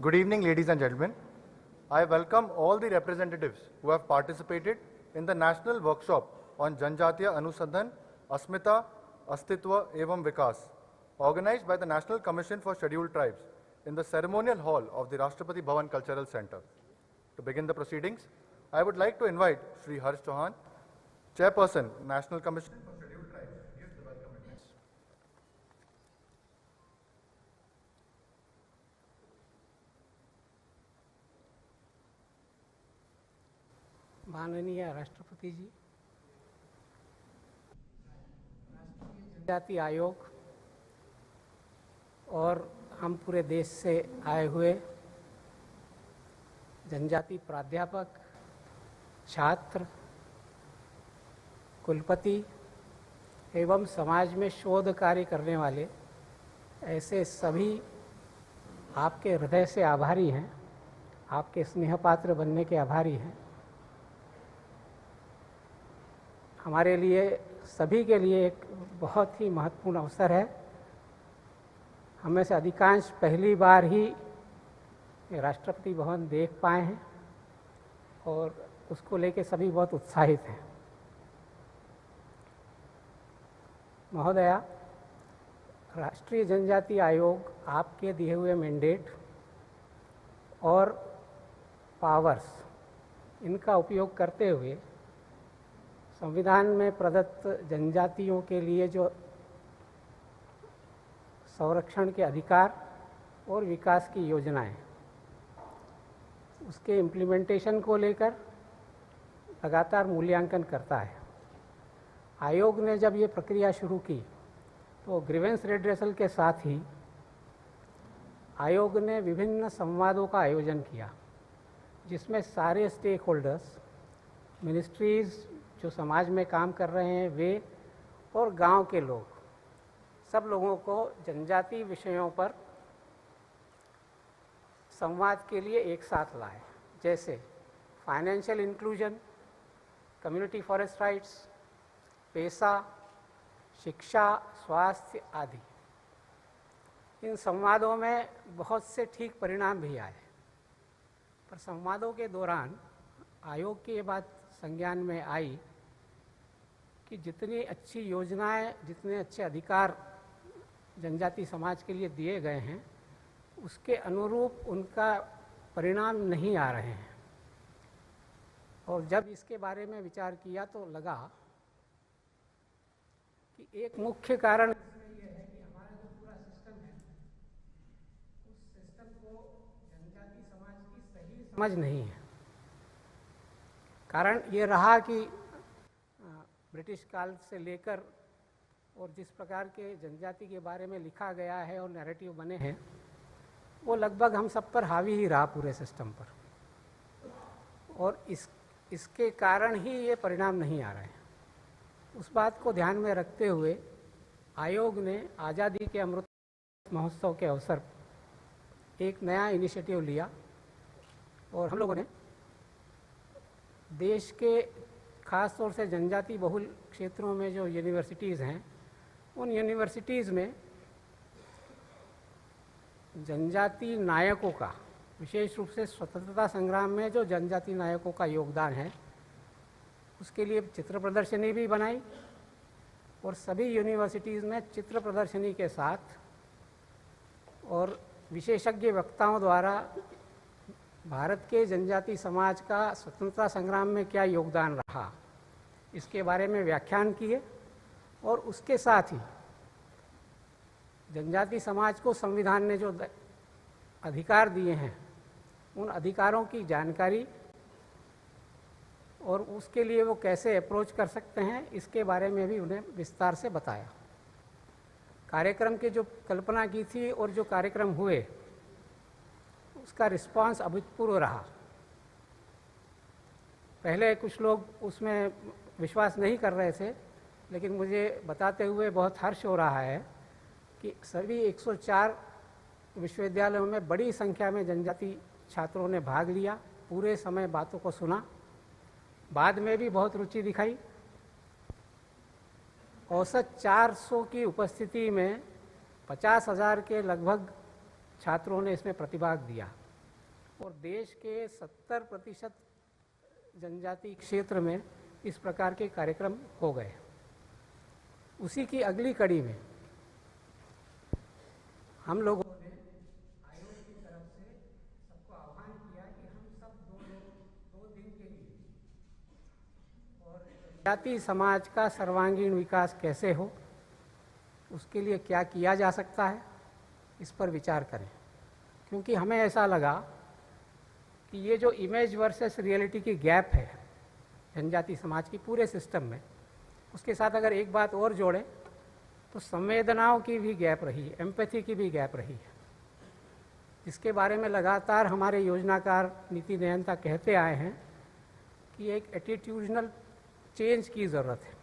Good evening, ladies and gentlemen. I welcome all the representatives who have participated in the National Workshop on Janjatiya Anusandhan, Asmita, Astitva Evam Vikas, organized by the National Commission for Scheduled Tribes in the ceremonial hall of the Rashtrapati Bhavan Cultural Center. To begin the proceedings, I would like to invite Shri Harsh Chauhan, Chairperson, National Commission for Scheduled Tribes, to give the welcome address. माननीय राष्ट्रपति जी, राष्ट्रीय जनजाति आयोग और हम पूरे देश से आए हुए जनजाति प्राध्यापक, छात्र, कुलपति एवं समाज में शोध कार्य करने वाले ऐसे सभी आपके हृदय से आभारी हैं, आपके स्नेहपात्र बनने के आभारी हैं। हमारे लिए सभी के लिए एक बहुत ही महत्वपूर्ण अवसर है। हमें से अधिकांश पहली बार ही राष्ट्रपति भवन देख पाए हैं और उसको लेके सभी बहुत उत्साहित हैं। महोदया, राष्ट्रीय जनजाति आयोग आपके दिए हुए मैंडेट और पावर्स इनका उपयोग करते हुए संविधान में प्रदत्त जनजातियों के लिए जो संरक्षण के अधिकार और विकास की योजनाएं, उसके इम्प्लीमेंटेशन को लेकर लगातार मूल्यांकन करता है। आयोग ने जब ये प्रक्रिया शुरू की तो ग्रीवेंस रेड्रेसल के साथ ही आयोग ने विभिन्न संवादों का आयोजन किया, जिसमें सारे स्टेक होल्डर्स, मिनिस्ट्रीज़, जो समाज में काम कर रहे हैं वे और गांव के लोग, सब लोगों को जनजाति विषयों पर संवाद के लिए एक साथ लाए, जैसे financial inclusion, community forest rights, पैसा, शिक्षा, स्वास्थ्य आदि। इन संवादों में बहुत से ठीक परिणाम भी आए, पर संवादों के दौरान आयोग की ये बात संज्ञान में आई कि जितनी अच्छी योजनाएं, जितने अच्छे अधिकार जनजाति समाज के लिए दिए गए हैं, उसके अनुरूप उनका परिणाम नहीं आ रहे हैं। और जब इसके बारे में विचार किया तो लगा कि एक मुख्य कारण इसमें यह है कि हमारा जो पूरा सिस्टम है, उस सिस्टम को जनजाति समाज की सही समझ नहीं है। कारण ये रहा कि ब्रिटिश काल से लेकर और जिस प्रकार के जनजाति के बारे में लिखा गया है और नैरेटिव बने हैं, वो लगभग हम सब पर हावी ही रहा, पूरे सिस्टम पर। और इसके कारण ही ये परिणाम नहीं आ रहे हैं। उस बात को ध्यान में रखते हुए आयोग ने आज़ादी के अमृत महोत्सव के अवसर पर एक नया इनिशिएटिव लिया और हम लोगों ने देश के खास तौर से जनजाति बहुल क्षेत्रों में जो यूनिवर्सिटीज़ हैं, उन यूनिवर्सिटीज़ में जनजाति नायकों का, विशेष रूप से स्वतंत्रता संग्राम में जो जनजाति नायकों का योगदान है, उसके लिए चित्र प्रदर्शनी भी बनाई और सभी यूनिवर्सिटीज़ में चित्र प्रदर्शनी के साथ और विशेषज्ञ वक्ताओं द्वारा भारत के जनजाति समाज का स्वतंत्रता संग्राम में क्या योगदान रहा, इसके बारे में व्याख्यान किए। और उसके साथ ही जनजाति समाज को संविधान ने जो अधिकार दिए हैं, उन अधिकारों की जानकारी और उसके लिए वो कैसे अप्रोच कर सकते हैं, इसके बारे में भी उन्हें विस्तार से बताया। कार्यक्रम की जो कल्पना की थी और जो कार्यक्रम हुए, उसका रिस्पांस अभूतपूर्व रहा। पहले कुछ लोग उसमें विश्वास नहीं कर रहे थे, लेकिन मुझे बताते हुए बहुत हर्ष हो रहा है कि सभी 104 विश्वविद्यालयों में बड़ी संख्या में जनजाति छात्रों ने भाग लिया, पूरे समय बातों को सुना, बाद में भी बहुत रुचि दिखाई। औसत 400 की उपस्थिति में 50,000 के लगभग छात्रों ने इसमें प्रतिभाग दिया। और देश के 70% जनजाति क्षेत्र में इस प्रकार के कार्यक्रम हो गए। उसी की अगली कड़ी में हम लोगों ने आयोग की तरफ से सबको आह्वान किया कि हम सब दो दिन के लिए और जनजाति समाज का सर्वांगीण विकास कैसे हो, उसके लिए क्या किया जा सकता है, इस पर विचार करें। क्योंकि हमें ऐसा लगा कि ये जो इमेज वर्सेस रियलिटी की गैप है जनजाति समाज की पूरे सिस्टम में, उसके साथ अगर एक बात और जोड़ें तो संवेदनाओं की भी गैप रही है, एम्पैथी की भी गैप रही है, जिसके बारे में लगातार हमारे योजनाकार नीति नियंता कहते आए हैं कि एक एटीट्यूडनल चेंज की ज़रूरत है।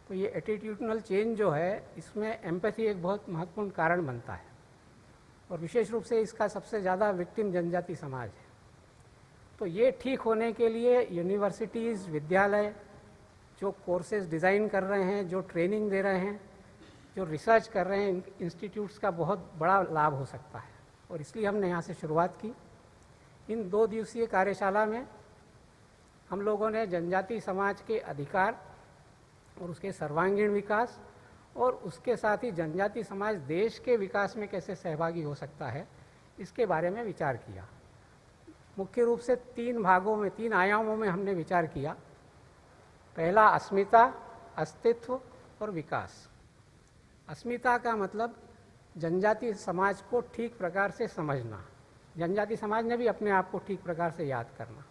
तो ये एटीट्यूडनल चेंज जो है, इसमें एम्पैथी एक बहुत महत्वपूर्ण कारण बनता है और विशेष रूप से इसका सबसे ज़्यादा विक्टिम जनजाति समाज है। तो ये ठीक होने के लिए यूनिवर्सिटीज़, विद्यालय जो कोर्सेज डिज़ाइन कर रहे हैं, जो ट्रेनिंग दे रहे हैं, जो रिसर्च कर रहे हैं, इंस्टीट्यूट्स का बहुत बड़ा लाभ हो सकता है और इसलिए हमने यहाँ से शुरुआत की। इन 2 दिवसीय कार्यशाला में हम लोगों ने जनजाति समाज के अधिकार और उसके सर्वांगीण विकास और उसके साथ ही जनजाति समाज देश के विकास में कैसे सहभागी हो सकता है, इसके बारे में विचार किया। मुख्य रूप से 3 भागों में, 3 आयामों में हमने विचार किया। पहला अस्मिता, अस्तित्व और विकास। अस्मिता का मतलब जनजाति समाज को ठीक प्रकार से समझना, जनजाति समाज ने भी अपने आप को ठीक प्रकार से याद करना,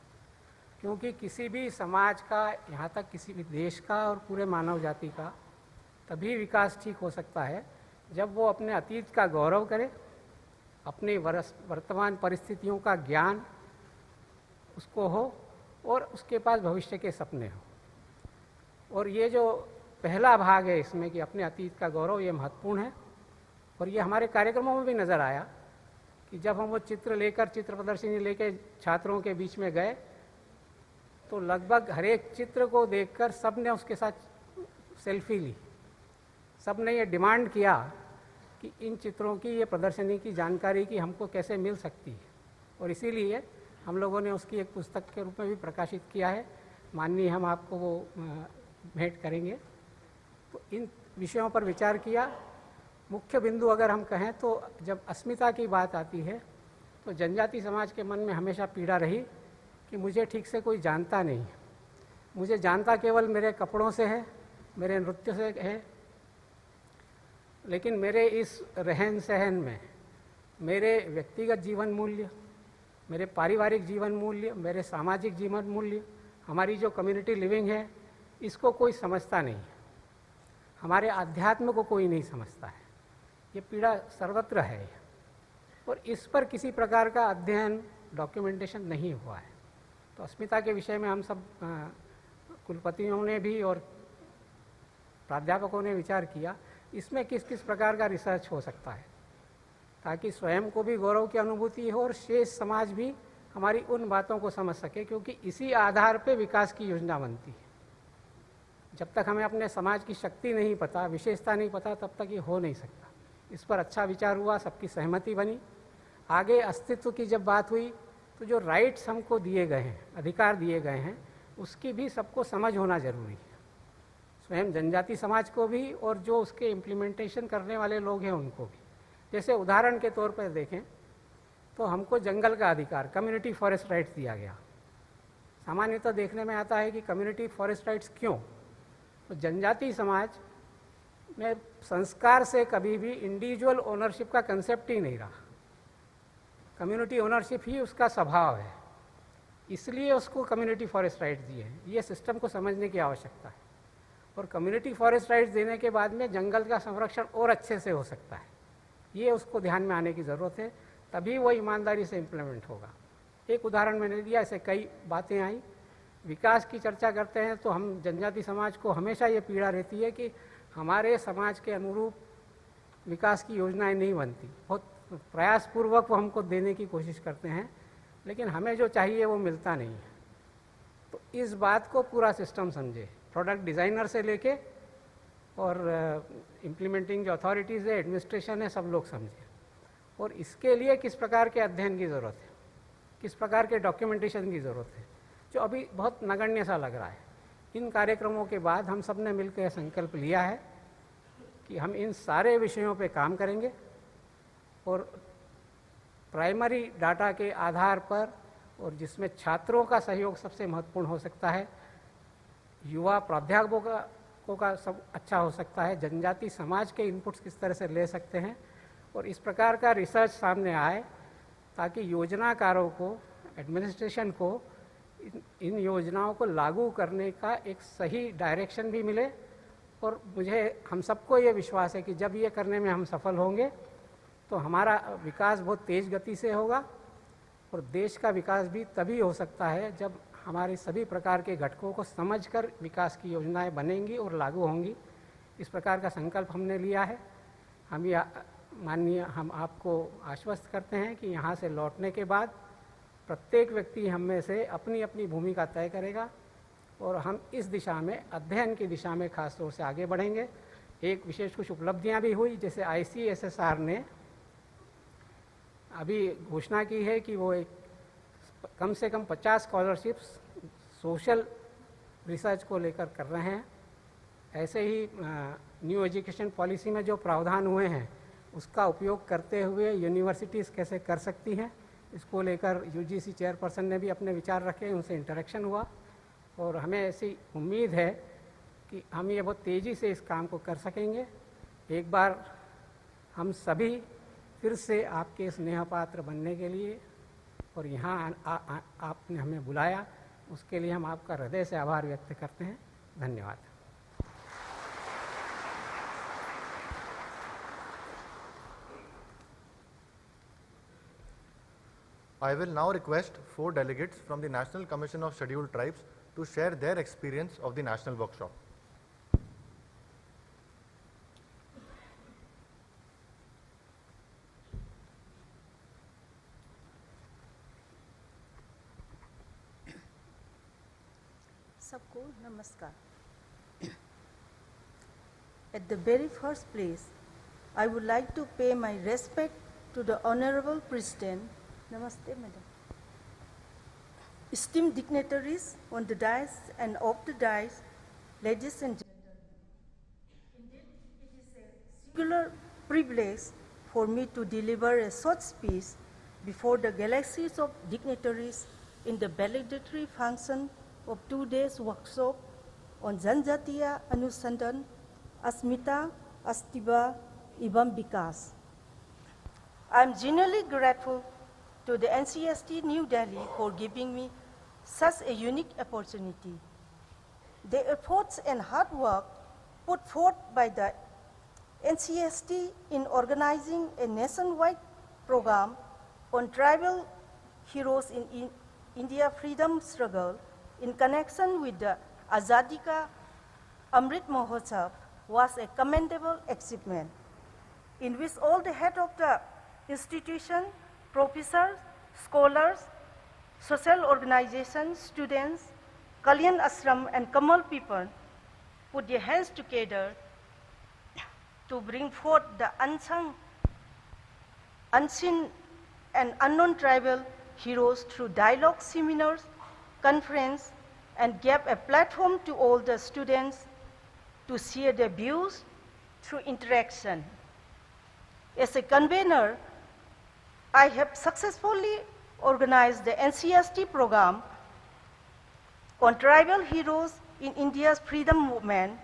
क्योंकि किसी भी समाज का, यहाँ तक किसी भी देश का और पूरे मानव जाति का तभी विकास ठीक हो सकता है जब वो अपने अतीत का गौरव करे, अपनी वर्तमान परिस्थितियों का ज्ञान उसको हो और उसके पास भविष्य के सपने हो। और ये जो पहला भाग है इसमें कि अपने अतीत का गौरव, ये महत्वपूर्ण है और ये हमारे कार्यक्रमों में भी नज़र आया कि जब हम वो चित्र लेकर, चित्र प्रदर्शनी लेकर छात्रों के बीच में गए तो लगभग हर एक चित्र को देखकर सब ने उसके साथ सेल्फी ली। सब ने ये डिमांड किया कि इन चित्रों की, ये प्रदर्शनी की जानकारी की हमको कैसे मिल सकती है और इसीलिए हम लोगों ने उसकी एक पुस्तक के रूप में भी प्रकाशित किया है। माननीय हम आपको वो भेंट करेंगे। तो इन विषयों पर विचार किया। मुख्य बिंदु अगर हम कहें तो जब अस्मिता की बात आती है तो जनजाति समाज के मन में हमेशा पीड़ा रही कि मुझे ठीक से कोई जानता नहीं है, मुझे जानता केवल मेरे कपड़ों से है, मेरे नृत्य से है, लेकिन मेरे इस रहन सहन में, मेरे व्यक्तिगत जीवन मूल्य, मेरे पारिवारिक जीवन मूल्य, मेरे सामाजिक जीवन मूल्य, हमारी जो कम्युनिटी लिविंग है, इसको कोई समझता नहीं है, हमारे अध्यात्म को कोई नहीं समझता है। ये पीड़ा सर्वत्र है और इस पर किसी प्रकार का अध्ययन, डॉक्यूमेंटेशन नहीं हुआ है। तो अस्मिता के विषय में हम सब कुलपतियों ने भी और प्राध्यापकों ने विचार किया इसमें किस किस प्रकार का रिसर्च हो सकता है ताकि स्वयं को भी गौरव की अनुभूति हो और शेष समाज भी हमारी उन बातों को समझ सके, क्योंकि इसी आधार पे विकास की योजना बनती है। जब तक हमें अपने समाज की शक्ति नहीं पता, विशेषता नहीं पता, तब तक ये हो नहीं सकता। इस पर अच्छा विचार हुआ, सबकी सहमति बनी। आगे अस्तित्व की जब बात हुई तो जो राइट्स हमको दिए गए हैं, अधिकार दिए गए हैं, उसकी भी सबको समझ होना जरूरी है, स्वयं जनजाति समाज को भी और जो उसके इम्प्लीमेंटेशन करने वाले लोग हैं उनको भी। जैसे उदाहरण के तौर पर देखें तो हमको जंगल का अधिकार, कम्युनिटी फॉरेस्ट राइट्स दिया गया। सामान्यतः देखने में आता है कि कम्युनिटी फॉरेस्ट राइट्स क्यों, तो जनजाति समाज में संस्कार से कभी भी इंडिविजुअल ओनरशिप का कंसेप्ट ही नहीं रहा, कम्युनिटी ओनरशिप ही उसका स्वभाव है, इसलिए उसको कम्युनिटी फॉरेस्ट राइट्स दिए हैं। ये सिस्टम को समझने की आवश्यकता है और कम्युनिटी फॉरेस्ट राइट्स देने के बाद में जंगल का संरक्षण और अच्छे से हो सकता है, ये उसको ध्यान में आने की ज़रूरत है, तभी वो ईमानदारी से इम्प्लीमेंट होगा। एक उदाहरण मैंने दिया, ऐसे कई बातें आई। विकास की चर्चा करते हैं तो हम जनजाति समाज को हमेशा ये पीड़ा रहती है कि हमारे समाज के अनुरूप विकास की योजनाएं नहीं बनती। बहुत प्रयासपूर्वक वो हमको देने की कोशिश करते हैं, लेकिन हमें जो चाहिए वो मिलता नहीं है। तो इस बात को पूरा सिस्टम समझे, प्रोडक्ट डिज़ाइनर से लेके और इम्प्लीमेंटिंग जो अथॉरिटीज़ है, एडमिनिस्ट्रेशन है, सब लोग समझे और इसके लिए किस प्रकार के अध्ययन की ज़रूरत है। किस प्रकार के डॉक्यूमेंटेशन की ज़रूरत है, जो अभी बहुत नगण्य सा लग रहा है। इन कार्यक्रमों के बाद हम सब ने मिलकर संकल्प लिया है कि हम इन सारे विषयों पे काम करेंगे और प्राइमरी डाटा के आधार पर, और जिसमें छात्रों का सहयोग सबसे महत्वपूर्ण हो सकता है, युवा प्राध्यापकों का सब अच्छा हो सकता है, जनजाति समाज के इनपुट्स किस तरह से ले सकते हैं, और इस प्रकार का रिसर्च सामने आए ताकि योजनाकारों को, एडमिनिस्ट्रेशन को इन योजनाओं को लागू करने का एक सही डायरेक्शन भी मिले। और मुझे, हम सबको ये विश्वास है कि जब ये करने में हम सफल होंगे तो हमारा विकास बहुत तेज़ गति से होगा, और देश का विकास भी तभी हो सकता है जब हमारे सभी प्रकार के घटकों को समझकर विकास की योजनाएं बनेंगी और लागू होंगी। इस प्रकार का संकल्प हमने लिया है। हम आपको आश्वस्त करते हैं कि यहाँ से लौटने के बाद प्रत्येक व्यक्ति हम में से अपनी अपनी भूमिका तय करेगा और हम इस दिशा में, अध्ययन की दिशा में खास तौर से आगे बढ़ेंगे। एक विशेष कुछ उपलब्धियां भी हुई, जैसे ICSSR ने अभी घोषणा की है कि वो एक कम से कम 50 स्कॉलरशिप्स सोशल रिसर्च को लेकर कर रहे हैं। ऐसे ही न्यू एजुकेशन पॉलिसी में जो प्रावधान हुए हैं उसका उपयोग करते हुए यूनिवर्सिटीज़ कैसे कर सकती हैं, इसको लेकर UGC चेयरपर्सन ने भी अपने विचार रखे, उनसे इंटरेक्शन हुआ और हमें ऐसी उम्मीद है कि हम ये बहुत तेज़ी से इस काम को कर सकेंगे। एक बार हम सभी फिर से आपके स्नेह पात्र बनने के लिए, और यहाँ आपने हमें बुलाया, उसके लिए हम आपका हृदय से आभार व्यक्त करते हैं। धन्यवाद। I will now request 4 delegates from the National Commission of Scheduled Tribes to share their experience of the national workshop. सबको नमस्कार। At the very first place, I would like to pay my respect to the Honorable President. Namaste, Madam. Esteemed dignitaries on the dais and off the dais, ladies and gentlemen. Indeed, it is a singular privilege for me to deliver a short speech before the galaxies of dignitaries in the valedictory function of 2 days workshop on Janjatiya Anusandhan, Asmita, Astiva, Evam Vikas. I am genuinely grateful to the NCST New Delhi for giving me such a unique opportunity. The efforts and hard work put forth by the NCST in organizing a nationwide program on tribal heroes in India freedom struggle in connection with the Azadi Ka Amrit Mahotsav was a commendable achievement, in which all the head of the institution, professors, scholars, social organizations, students, Kalyan Ashram and Kamal people put their hands together to bring forth the unsung, unseen and unknown tribal heroes through dialogue seminars, conference, and gave a platform to all the students to share their views through interaction. As a convener, I have successfully organized the NCST program on tribal heroes in India's freedom movement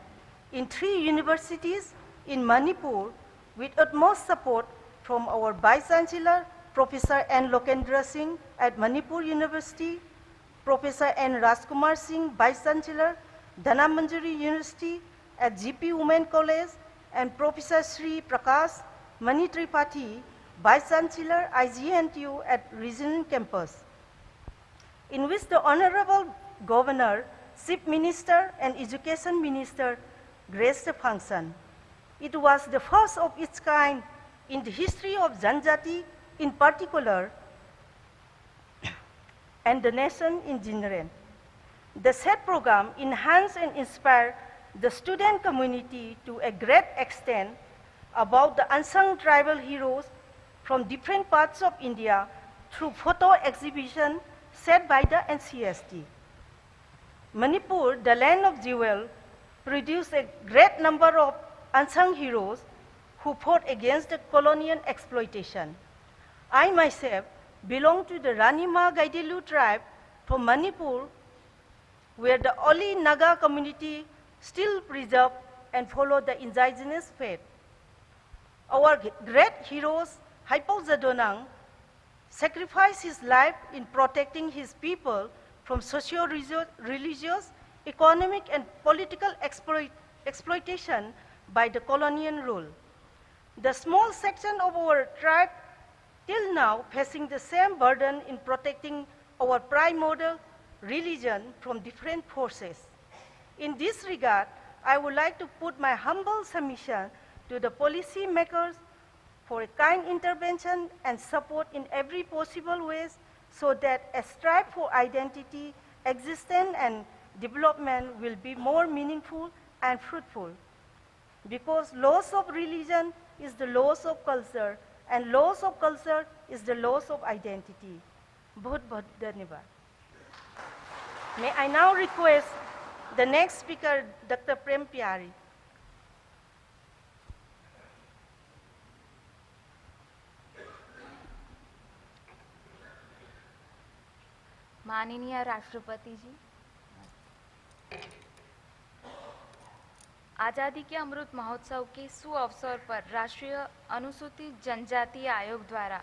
in 3 universities in Manipur with utmost support from our Vice Chancellor, Professor N. Lokendra Singh at Manipur University, Professor N. Rajkumar Singh, Vice Chancellor, Dhanamanjari University at GP Women College, and Professor Sri Prakash Mani Tripathi, Vice Chancellor, IGNTU at Regional Campus, in which the Honorable Governor, Chief Minister, and Education Minister graced the function. It was the first of its kind in the history of Janjati in particular, and the nation in general. The said program enhanced and inspired the student community to a great extent about the unsung tribal heroes from different parts of India through photo exhibition set by the NCST. Manipur, the land of jewel, produced a great number of unsung heroes who fought against the colonial exploitation. I myself belong to the Ranima Gaidilu tribe from Manipur, where the only Naga community still preserve and follow the indigenous faith. Our great heroes, Haipo Zadonang, sacrificed his life in protecting his people from socio-religious, economic, and political exploitation by the colonial rule. The small section of our tribe till now facing the same burden in protecting our primordial religion from different forces. In this regard, I would like to put my humble submission to the policy makers for a kind intervention and support in every possible ways so that a strive for identity, existence, and development will be more meaningful and fruitful. Because loss of religion is the loss of culture, and loss of culture is the loss of identity. Bahut bahut dhanyavad. May I now request the next speaker, Dr. Prem Pyari. माननीय राष्ट्रपति जी, आज़ादी के अमृत महोत्सव के सुअवसर पर राष्ट्रीय अनुसूचित जनजाति आयोग द्वारा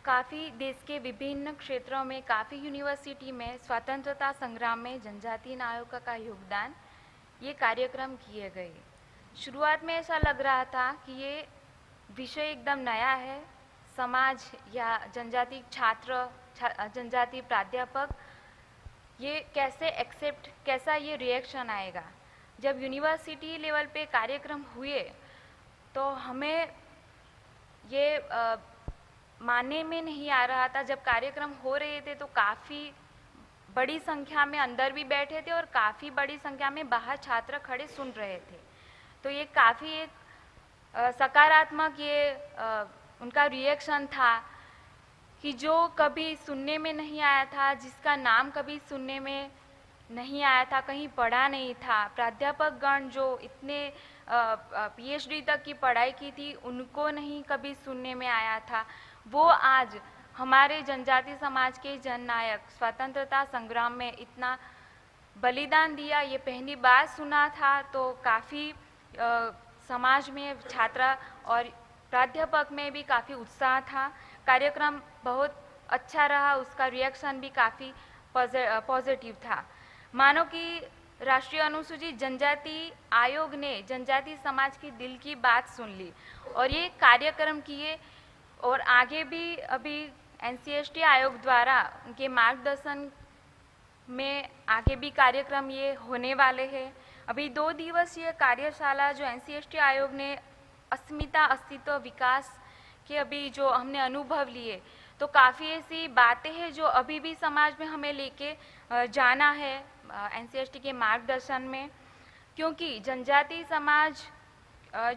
काफ़ी देश के विभिन्न क्षेत्रों में, काफ़ी यूनिवर्सिटी में स्वतंत्रता संग्राम में जनजाति आयोग का योगदान, ये कार्यक्रम किए गए। शुरुआत में ऐसा लग रहा था कि ये विषय एकदम नया है, समाज या जनजाति छात्र, जनजाति प्राध्यापक ये कैसे एक्सेप्ट, कैसा ये रिएक्शन आएगा। जब यूनिवर्सिटी लेवल पे कार्यक्रम हुए तो हमें ये मानने में नहीं आ रहा था। जब कार्यक्रम हो रहे थे तो काफ़ी बड़ी संख्या में अंदर भी बैठे थे और काफ़ी बड़ी संख्या में बाहर छात्र खड़े सुन रहे थे। तो ये काफ़ी एक सकारात्मक ये उनका रिएक्शन था कि जो कभी सुनने में नहीं आया था, जिसका नाम कभी सुनने में नहीं आया था, कहीं पढ़ा नहीं था, प्राध्यापक गण जो इतने पीएचडी तक की पढ़ाई की थी उनको नहीं कभी सुनने में आया था, वो आज हमारे जनजाति समाज के जननायक स्वतंत्रता संग्राम में इतना बलिदान दिया, ये पहली बार सुना था। तो काफ़ी समाज में, छात्र और प्राध्यापक में भी काफ़ी उत्साह था। कार्यक्रम बहुत अच्छा रहा, उसका रिएक्शन भी काफ़ी पॉजिटिव था। मानो कि राष्ट्रीय अनुसूचित जनजाति आयोग ने जनजाति समाज की दिल की बात सुन ली और ये कार्यक्रम किए, और आगे भी अभी एनसीएसटी आयोग द्वारा उनके मार्गदर्शन में आगे भी कार्यक्रम ये होने वाले हैं। अभी 2 दिवसीय कार्यशाला जो एनसीएसटी आयोग ने अस्मिता, अस्तित्व, विकास के अभी जो हमने अनुभव लिए, तो काफ़ी ऐसी बातें हैं जो अभी भी समाज में हमें लेके जाना है एनसीएसटी के मार्गदर्शन में, क्योंकि जनजाति समाज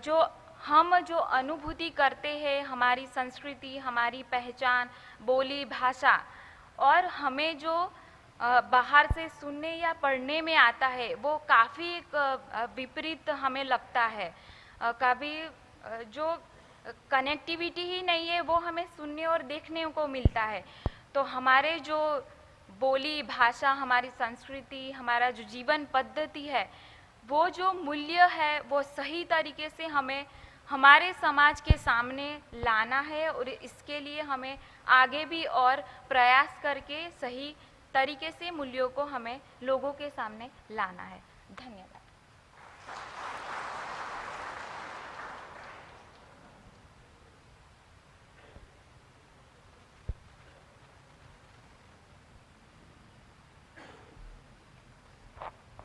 जो अनुभूति करते हैं, हमारी संस्कृति, हमारी पहचान, बोली, भाषा, और हमें जो बाहर से सुनने या पढ़ने में आता है वो काफ़ी विपरीत हमें लगता है। कभी जो कनेक्टिविटी ही नहीं है वो हमें सुनने और देखने को मिलता है। तो हमारे जो बोली, भाषा, हमारी संस्कृति, हमारा जो जीवन पद्धति है, वो जो मूल्य है वो सही तरीके से हमें हमारे समाज के सामने लाना है, और इसके लिए हमें आगे भी और प्रयास करके सही तरीके से मूल्यों को हमें लोगों के सामने लाना है। धन्यवाद।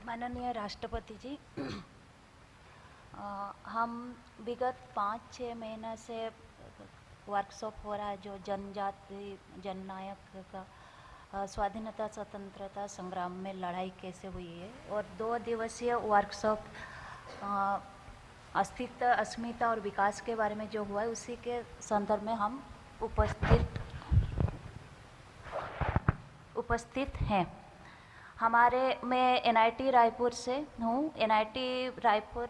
माननीय राष्ट्रपति जी, हम विगत 5-6 महीना से वर्कशॉप हो रहा है जो जनजाति जननायक का स्वाधीनता स्वतंत्रता संग्राम में लड़ाई कैसे हुई है, और 2 दिवसीय वर्कशॉप अस्तित्व, अस्मिता और विकास के बारे में जो हुआ है उसी के संदर्भ में हम उपस्थित उपस्थित हैं। मैं NIT रायपुर से हूँ। NIT रायपुर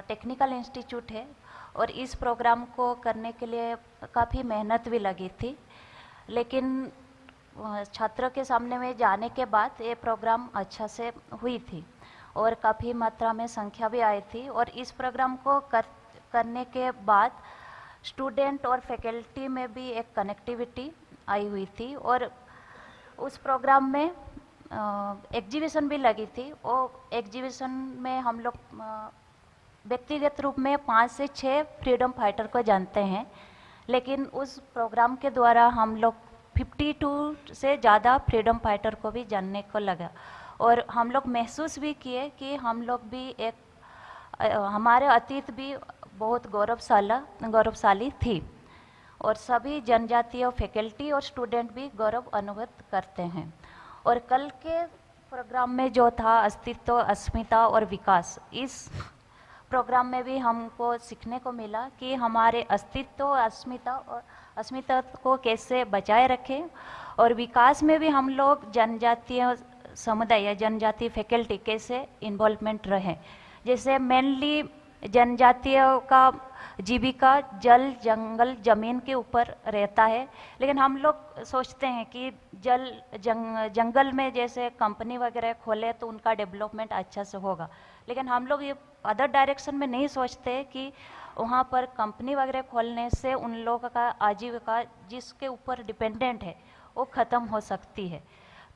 टेक्निकल इंस्टीट्यूट है और इस प्रोग्राम को करने के लिए काफ़ी मेहनत भी लगी थी, लेकिन छात्रों के सामने में जाने के बाद ये प्रोग्राम अच्छा से हुई थी और काफ़ी मात्रा में संख्या भी आई थी। और इस प्रोग्राम को करने के बाद स्टूडेंट और फैकल्टी में भी एक कनेक्टिविटी आई हुई थी और उस प्रोग्राम में एग्जीबिशन भी लगी थी। और एग्जीबिशन में हम लोग व्यक्तिगत रूप में 5 से 6 फ्रीडम फाइटर को जानते हैं, लेकिन उस प्रोग्राम के द्वारा हम लोग 52 से ज़्यादा फ्रीडम फाइटर को भी जानने को लगा और हम लोग महसूस भी किए कि हम लोग भी हमारे अतीत भी बहुत गौरवशाली थी और सभी जनजातीय फैकल्टी और स्टूडेंट भी गौरव अनुभव करते हैं। और कल के प्रोग्राम में जो था अस्तित्व, अस्मिता और विकास, इस प्रोग्राम में भी हमको सीखने को मिला कि हमारे अस्तित्व, अस्मिता को कैसे बचाए रखें और विकास में भी हम लोग जनजातीय समुदाय या जनजातीय फैकल्टी कैसे इन्वॉल्वमेंट रहे। जैसे मेनली जनजातीय का जीविका जल, जंगल, जमीन के ऊपर रहता है, लेकिन हम लोग सोचते हैं कि जंगल में जैसे कंपनी वगैरह खोले तो उनका डेवलपमेंट अच्छा से होगा, लेकिन हम लोग ये अदर डायरेक्शन में नहीं सोचते कि वहाँ पर कंपनी वगैरह खोलने से उन लोगों का आजीविका जिसके ऊपर डिपेंडेंट है वो ख़त्म हो सकती है।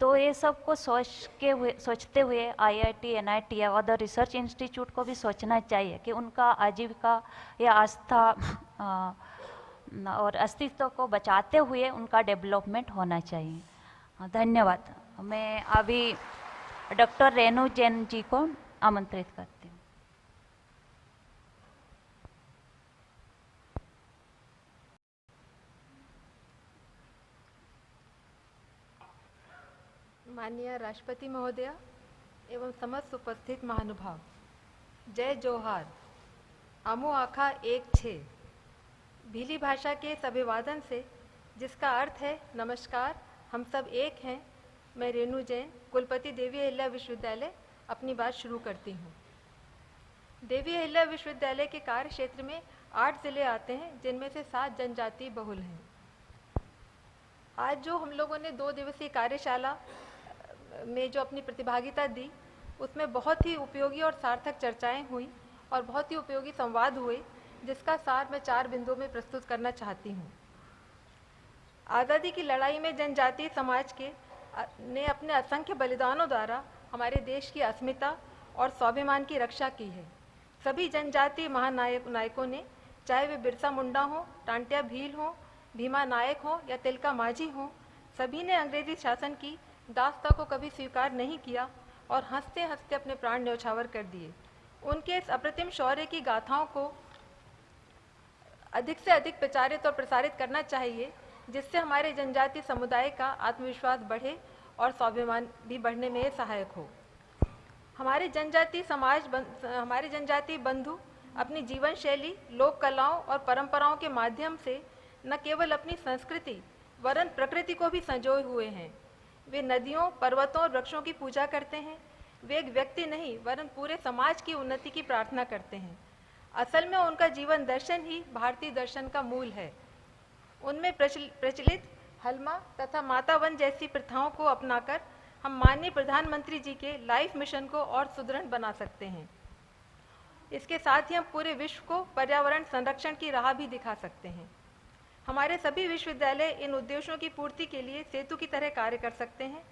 तो ये सब को सोचते हुए IIT, NIT या अदर रिसर्च इंस्टीट्यूट को भी सोचना चाहिए कि उनका आजीविका या आस्था और अस्तित्व को बचाते हुए उनका डेवलपमेंट होना चाहिए। धन्यवाद। मैं अभी डॉक्टर रेणु जैन जी को आमंत्रित करती हूँ। माननीय राष्ट्रपति महोदया एवं समस्त उपस्थित महानुभाव, जय जोहार। आमो आखा 1-6 भीली भाषा के इस अभिवादन से, जिसका अर्थ है नमस्कार, हम सब एक हैं, मैं रेणु जैन, कुलपति देवी अहिल्या विश्वविद्यालय, अपनी बात शुरू करती हूँ। देवी अहिल्या विश्वविद्यालय के कार्य क्षेत्र में 8 जिले आते हैं, जिनमें से 7 जनजातीय बहुल हैं। आज जो हम लोगों ने 2 दिवसीय कार्यशाला में जो अपनी प्रतिभागिता दी, उसमें बहुत ही उपयोगी और सार्थक चर्चाएं हुई और बहुत ही उपयोगी संवाद हुए, जिसका सार मैं 4 बिंदुओं में प्रस्तुत करना चाहती हूँ। आज़ादी की लड़ाई में जनजातीय समाज ने अपने असंख्य बलिदानों द्वारा हमारे देश की अस्मिता और स्वाभिमान की रक्षा की है। सभी जनजातीय महानायकों ने, चाहे वे बिरसा मुंडा हों, टांटिया भील हों, भीमा नायक हों या तिलका माझी हों, सभी ने अंग्रेजी शासन की दास्ता को कभी स्वीकार नहीं किया और हंसते हंसते अपने प्राण न्यौछावर कर दिए। उनके इस अप्रतिम शौर्य की गाथाओं को अधिक से अधिक प्रचारित और प्रसारित करना चाहिए, जिससे हमारे जनजातीय समुदाय का आत्मविश्वास बढ़े और स्वाभिमान भी बढ़ने में सहायक हो। हमारे जनजातीय बंधु अपनी जीवन शैली, लोक कलाओं और परंपराओं के माध्यम से न केवल अपनी संस्कृति वरन प्रकृति को भी संजोए हुए हैं। वे नदियों, पर्वतों और वृक्षों की पूजा करते हैं। वे एक व्यक्ति नहीं वरन पूरे समाज की उन्नति की प्रार्थना करते हैं। असल में उनका जीवन दर्शन ही भारतीय दर्शन का मूल है। उनमें प्रचलित हलमा तथा माता वन जैसी प्रथाओं को अपनाकर हम माननीय प्रधानमंत्री जी के लाइफ मिशन को और सुदृढ़ बना सकते हैं। इसके साथ ही हम पूरे विश्व को पर्यावरण संरक्षण की राह भी दिखा सकते हैं। हमारे सभी विश्वविद्यालय इन उद्देश्यों की पूर्ति के लिए सेतु की तरह कार्य कर सकते हैं।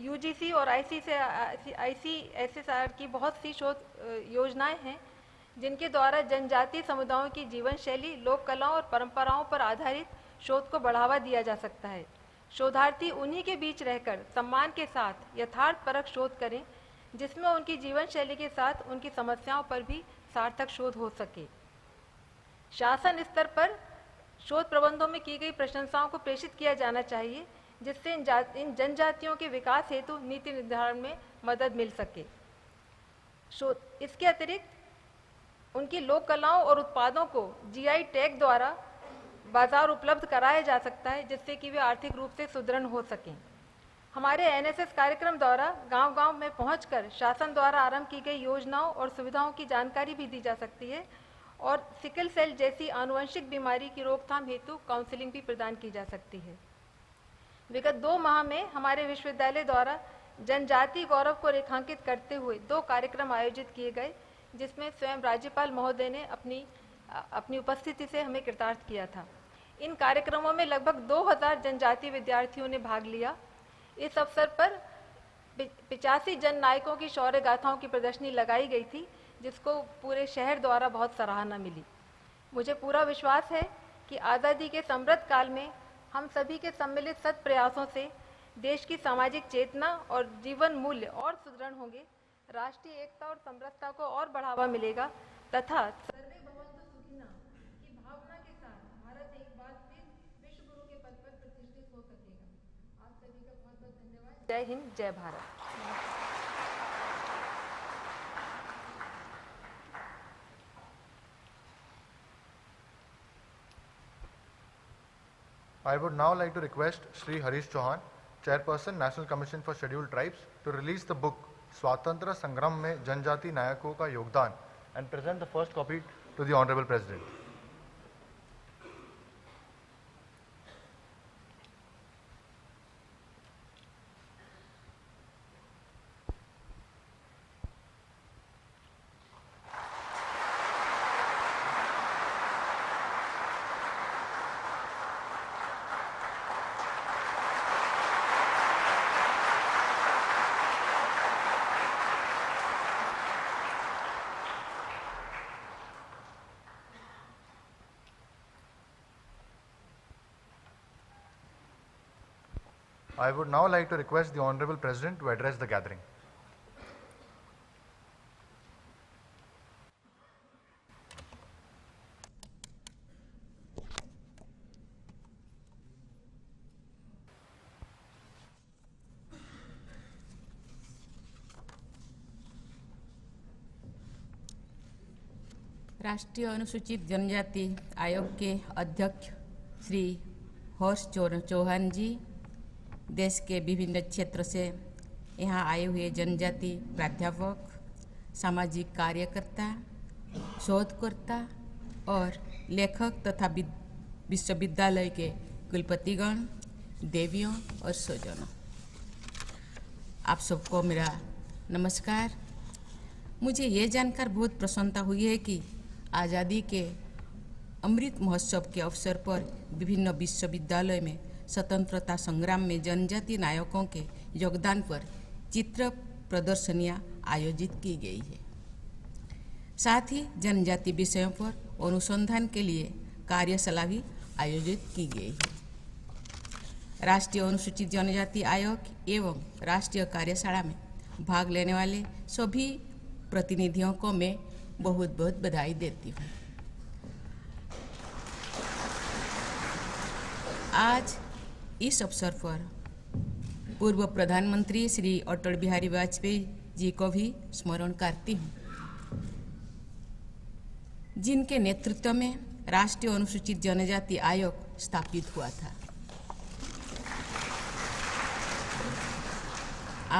UGC और ICSSR की बहुत सी शोध योजनाएं हैं, जिनके द्वारा जनजातीय समुदायों की जीवन शैली, लोक कलाओं और परंपराओं पर आधारित शोध को बढ़ावा दिया जा सकता है। शोधार्थी उन्हीं के बीच रहकर सम्मान के साथ यथार्थपरक शोध करें, जिसमें उनकी जीवन शैली के साथ उनकी समस्याओं पर भी सार्थक शोध हो सके। शासन स्तर पर शोध प्रबंधों में की गई प्रशंसाओं को प्रेषित किया जाना चाहिए, जिससे इन जनजातियों के विकास हेतु नीति निर्धारण में मदद मिल सके। इसके अतिरिक्त उनकी लोक कलाओं और उत्पादों को GI टैग द्वारा बाजार उपलब्ध कराया जा सकता है, जिससे कि वे आर्थिक रूप से सुदृढ़ हो सकें। हमारे एनएसएस कार्यक्रम द्वारा गांव-गांव में पहुंचकर शासन द्वारा आरंभ की गई योजनाओं और सुविधाओं की जानकारी भी दी जा सकती है और सिकल सेल जैसी आनुवंशिक बीमारी की रोकथाम हेतु काउंसलिंग भी प्रदान की जा सकती है। विगत 2 माह में हमारे विश्वविद्यालय द्वारा जनजातीय गौरव को रेखांकित करते हुए 2 कार्यक्रम आयोजित किए गए, जिसमें स्वयं राज्यपाल महोदय ने अपनी उपस्थिति से हमें कृतार्थ किया था। इन कार्यक्रमों में लगभग 2000 जनजातीय विद्यार्थियों ने भाग लिया। इस अवसर पर 85 जन नायकों की शौर्य गाथाओं की प्रदर्शनी लगाई गई थी, जिसको पूरे शहर द्वारा बहुत सराहना मिली। मुझे पूरा विश्वास है कि आज़ादी के समृद्ध काल में हम सभी के सम्मिलित सत् प्रयासों से देश की सामाजिक चेतना और जीवन मूल्य और सुदृढ़ होंगे, राष्ट्रीय एकता और समरसता को और बढ़ावा मिलेगा तथा सर्वे भवन्तु सुखिनः की भावना के साथ भारत एक बार फिर विश्व गुरु के पद पर प्रतिष्ठित हो सकेगा। आप सभी का बहुत बहुत धन्यवाद। जय हिंद, जय Bharat. I would now like to request Shri Harish Chauhan, Chairperson, National Commission for Scheduled Tribes, to release the book Swatantra Sangram में जनजाति नायकों का योगदान and present the first copy to the Honorable President. I would now like to request the Honorable President to address the gathering. राष्ट्रीय अनुसूचित जनजाति आयोग के अध्यक्ष श्री हर्ष चौहान जी, देश के विभिन्न क्षेत्र से यहाँ आए हुए जनजाति प्राध्यापक, सामाजिक कार्यकर्ता, शोधकर्ता और लेखक तथा विश्वविद्यालय के कुलपतिगण, देवियों और स्वजनों, आप सबको मेरा नमस्कार। मुझे ये जानकर बहुत प्रसन्नता हुई है कि आज़ादी के अमृत महोत्सव के अवसर पर विभिन्न विश्वविद्यालय में स्वतंत्रता संग्राम में जनजाति नायकों के योगदान पर चित्र प्रदर्शनियाँ आयोजित की गई है। साथ ही जनजाति विषयों पर अनुसंधान के लिए कार्यशाला भी आयोजित की गई है। राष्ट्रीय अनुसूचित जनजाति आयोग एवं राष्ट्रीय कार्यशाला में भाग लेने वाले सभी प्रतिनिधियों को मैं बहुत बहुत बधाई देती हूँ। आज इस अवसर पर पूर्व प्रधानमंत्री श्री अटल बिहारी वाजपेयी जी को भी स्मरण करती हूँ, जिनके नेतृत्व में राष्ट्रीय अनुसूचित जनजाति आयोग स्थापित हुआ था।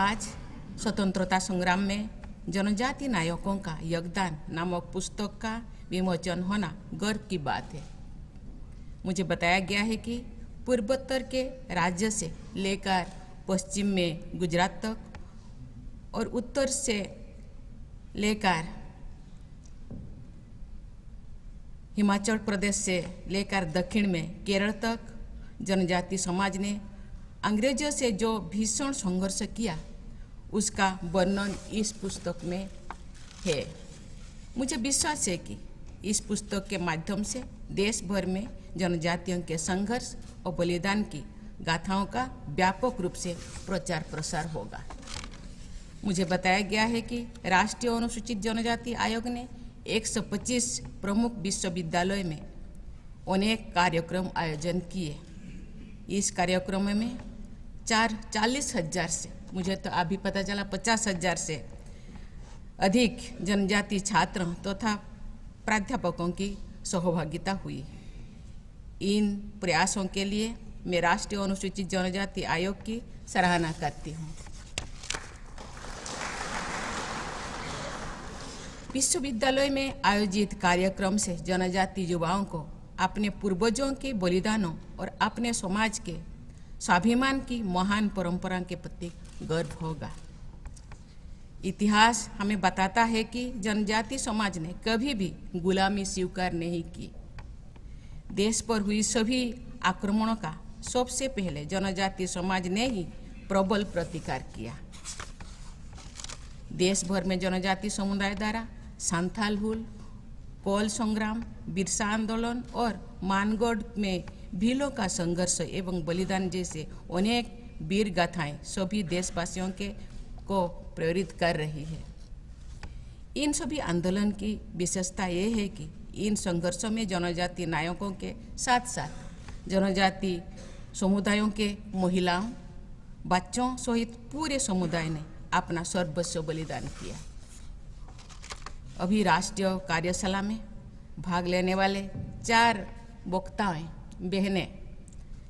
आज स्वतंत्रता संग्राम में जनजाति नायकों का योगदान नामक पुस्तक का विमोचन होना गर्व की बात है। मुझे बताया गया है कि पूर्वोत्तर के राज्य से लेकर पश्चिम में गुजरात तक और उत्तर से लेकर हिमाचल प्रदेश से लेकर दक्षिण में केरल तक जनजाति समाज ने अंग्रेजों से जो भीषण संघर्ष किया, उसका वर्णन इस पुस्तक में है। मुझे विश्वास है कि इस पुस्तक के माध्यम से देश भर में जनजातियों के संघर्ष और बलिदान की गाथाओं का व्यापक रूप से प्रचार प्रसार होगा। मुझे बताया गया है कि राष्ट्रीय अनुसूचित जनजाति आयोग ने 125 प्रमुख विश्वविद्यालयों में अनेक कार्यक्रम आयोजन किए। इस कार्यक्रम में 40,000 से, मुझे तो अभी पता चला 50,000 से अधिक जनजाति छात्रों तथा प्राध्यापकों की सहभागिता हुई। इन प्रयासों के लिए मैं राष्ट्रीय अनुसूचित जनजाति आयोग की सराहना करती हूँ। विश्वविद्यालय में आयोजित कार्यक्रम से जनजाति युवाओं को अपने पूर्वजों के बलिदानों और अपने समाज के स्वाभिमान की महान परंपरा के प्रति गर्व होगा। इतिहास हमें बताता है कि जनजाति समाज ने कभी भी गुलामी स्वीकार नहीं की। देश पर हुई सभी आक्रमणों का सबसे पहले जनजाति समाज ने ही प्रबल प्रतिकार किया। देश भर में जनजाति समुदाय द्वारा सांथाल हुल, कोल संग्राम, बिरसा आंदोलन और मानगढ़ में भीलों का संघर्ष एवं बलिदान जैसे अनेक वीर गाथाएं सभी देशवासियों को प्रेरित कर रही है। इन सभी आंदोलन की विशेषता ये है कि इन संघर्षों में जनजाति नायकों के साथ साथ जनजाति समुदायों के महिलाओं, बच्चों सहित पूरे समुदाय ने अपना सर्वस्व बलिदान किया। अभी राष्ट्रीय कार्यशाला में भाग लेने वाले 4 वक्ताएं बहनें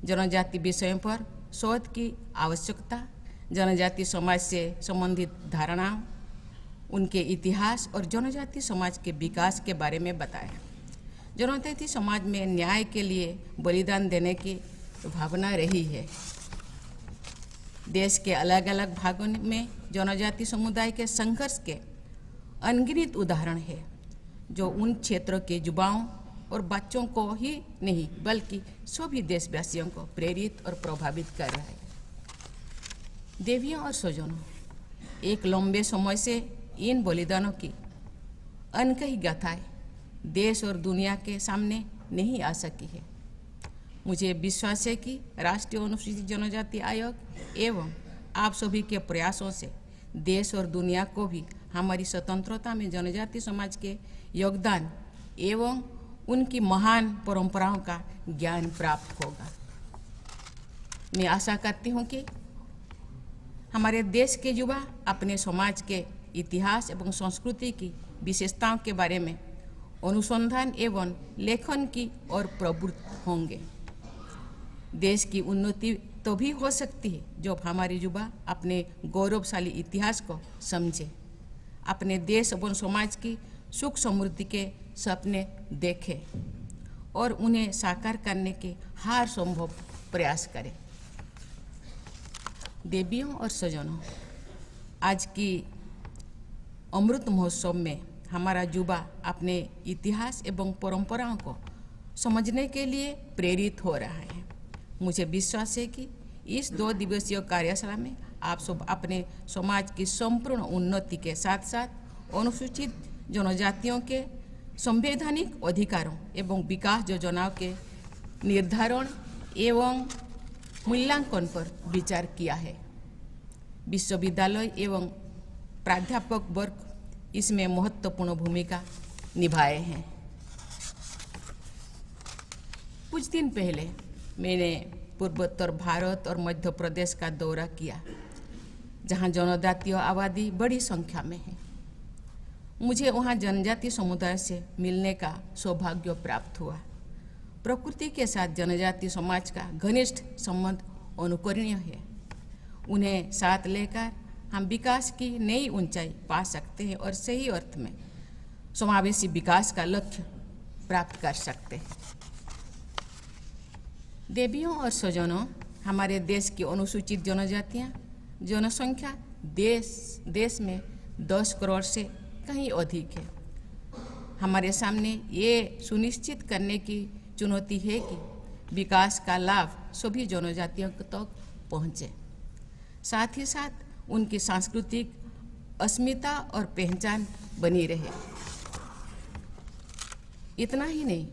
जनजाति विषयों पर शोध की आवश्यकता, जनजाति समाज से संबंधित धारणाओं, उनके इतिहास और जनजाति समाज के विकास के बारे में बताया। जनजाति समाज में न्याय के लिए बलिदान देने की भावना रही है। देश के अलग अलग भागों में जनजाति समुदाय के संघर्ष के अनगिनत उदाहरण है, जो उन क्षेत्रों के युवाओं और बच्चों को ही नहीं बल्कि सभी देशवासियों को प्रेरित और प्रभावित कर रहा है। देवियों और स्वजनों, एक लंबे समय से इन बलिदानों की अनकही गाथाएं देश और दुनिया के सामने नहीं आ सकी है। मुझे विश्वास है कि राष्ट्रीय अनुसूचित जनजाति आयोग एवं आप सभी के प्रयासों से देश और दुनिया को भी हमारी स्वतंत्रता में जनजाति समाज के योगदान एवं उनकी महान परंपराओं का ज्ञान प्राप्त होगा। मैं आशा करती हूँ कि हमारे देश के युवा अपने समाज के इतिहास एवं संस्कृति की विशेषताओं के बारे में अनुसंधान एवं लेखन की ओर प्रवृत्त होंगे। देश की उन्नति तो भी हो सकती है जब हमारे युवा अपने गौरवशाली इतिहास को समझे, अपने देश एवं समाज की सुख समृद्धि के सपने देखें और उन्हें साकार करने के हर संभव प्रयास करें। देवियों और स्वजनों, आज की अमृत महोत्सव में हमारा युवा अपने इतिहास एवं परंपराओं को समझने के लिए प्रेरित हो रहा है। मुझे विश्वास है कि इस 2 दिवसीय कार्यशाला में आप सब अपने समाज की संपूर्ण उन्नति के साथ साथ अनुसूचित जनजातियों के संवैधानिक अधिकारों एवं विकास योजनाओं के निर्धारण एवं मूल्यांकन पर विचार किया है। विश्वविद्यालय एवं प्राध्यापक वर्ग इसमें महत्वपूर्ण भूमिका निभाए हैं। कुछ दिन पहले मैंने पूर्वोत्तर भारत और मध्य प्रदेश का दौरा किया, जहां जनजातीय आबादी बड़ी संख्या में है। मुझे वहां जनजाति समुदाय से मिलने का सौभाग्य प्राप्त हुआ। प्रकृति के साथ जनजाति समाज का घनिष्ठ संबंध अनुकरणीय है। उन्हें साथ लेकर हम विकास की नई ऊंचाई पा सकते हैं और सही अर्थ में समावेशी विकास का लक्ष्य प्राप्त कर सकते हैं। देवियों और स्वजनों, हमारे देश की अनुसूचित जनजातियां जनसंख्या देश में 10 करोड़ से कहीं अधिक है। हमारे सामने ये सुनिश्चित करने की चुनौती है कि विकास का लाभ सभी जनजातियों तक पहुँचे, साथ ही साथ उनकी सांस्कृतिक अस्मिता और पहचान बनी रहे। इतना ही नहीं,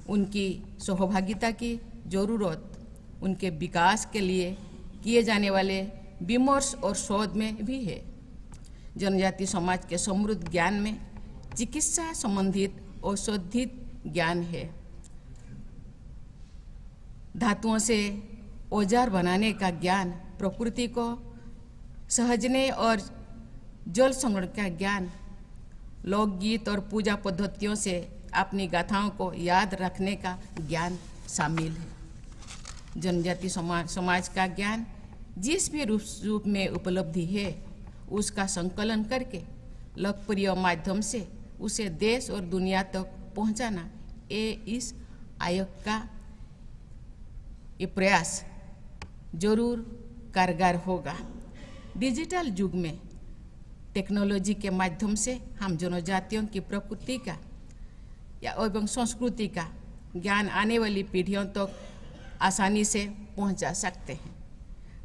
उनकी सहभागिता की जरूरत उनके विकास के लिए किए जाने वाले विमर्श और शोध में भी है। जनजाति समाज के समृद्ध ज्ञान में चिकित्सा संबंधित औषधित ज्ञान है, धातुओं से औजार बनाने का ज्ञान, प्रकृति को सहजने और जल संरक्षण का ज्ञान, लोकगीत और पूजा पद्धतियों से अपनी गाथाओं को याद रखने का ज्ञान शामिल है। जनजाति समाज का ज्ञान जिस भी रूप में उपलब्धि है उसका संकलन करके लोकप्रिय माध्यम से उसे देश और दुनिया तक पहुंचाना, ये इस आयोग का ये प्रयास जरूर कारगर होगा। डिजिटल युग में टेक्नोलॉजी के माध्यम से हम जनजातियों की प्रकृति का एवं संस्कृति का ज्ञान आने वाली पीढ़ियों तक आसानी से पहुंचा सकते हैं।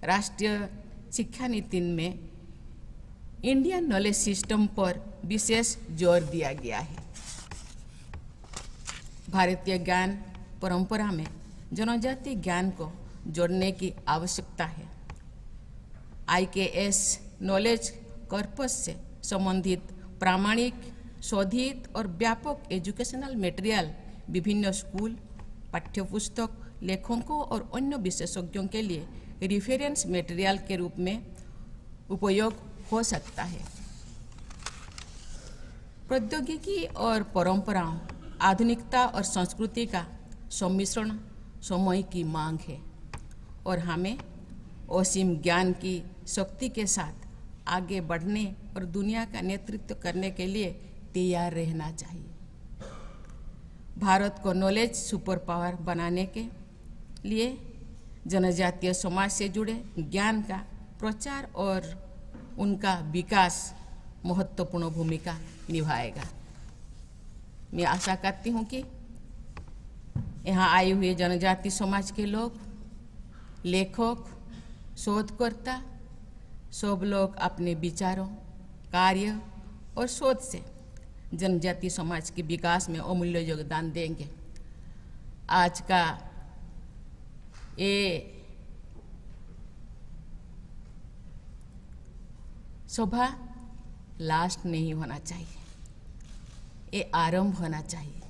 राष्ट्रीय शिक्षा नीति में इंडियन नॉलेज सिस्टम पर विशेष जोर दिया गया है। भारतीय ज्ञान परंपरा में जनजाति ज्ञान को जोड़ने की आवश्यकता है। IKS नॉलेज कॉर्पस से संबंधित प्रामाणिक, शोधित और व्यापक एजुकेशनल मटेरियल विभिन्न स्कूल, पाठ्यपुस्तक, लेखकों और अन्य विशेषज्ञों के लिए रेफरेंस मटेरियल के रूप में उपयोग हो सकता है। प्रौद्योगिकी और परंपराओं, आधुनिकता और संस्कृति का सम्मिश्रण समय की मांग है और हमें असीम ज्ञान की शक्ति के साथ आगे बढ़ने और दुनिया का नेतृत्व करने के लिए तैयार रहना चाहिए। भारत को नॉलेज सुपर पावर बनाने के लिए जनजातीय समाज से जुड़े ज्ञान का प्रचार और उनका विकास महत्वपूर्ण भूमिका निभाएगा। मैं आशा करती हूँ कि यहाँ आए हुए जनजाति समाज के लोग, लेखक, शोधकर्ता सब लोग अपने विचारों, कार्य और शोध से जनजाति समाज के विकास में अमूल्य योगदान देंगे। आज का ये सभा लास्ट नहीं होना चाहिए, ये आरंभ होना चाहिए।